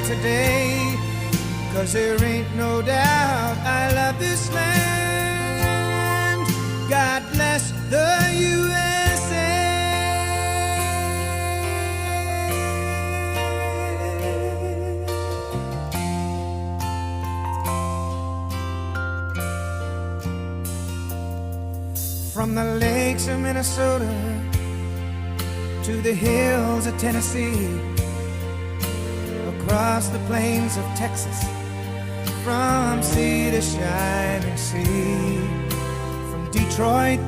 today, 'cause there ain't no doubt I love this land. God bless the USA. From the lakes of Minnesota to the hills of Tennessee, across the plains of Texas, from sea to shining sea, from Detroit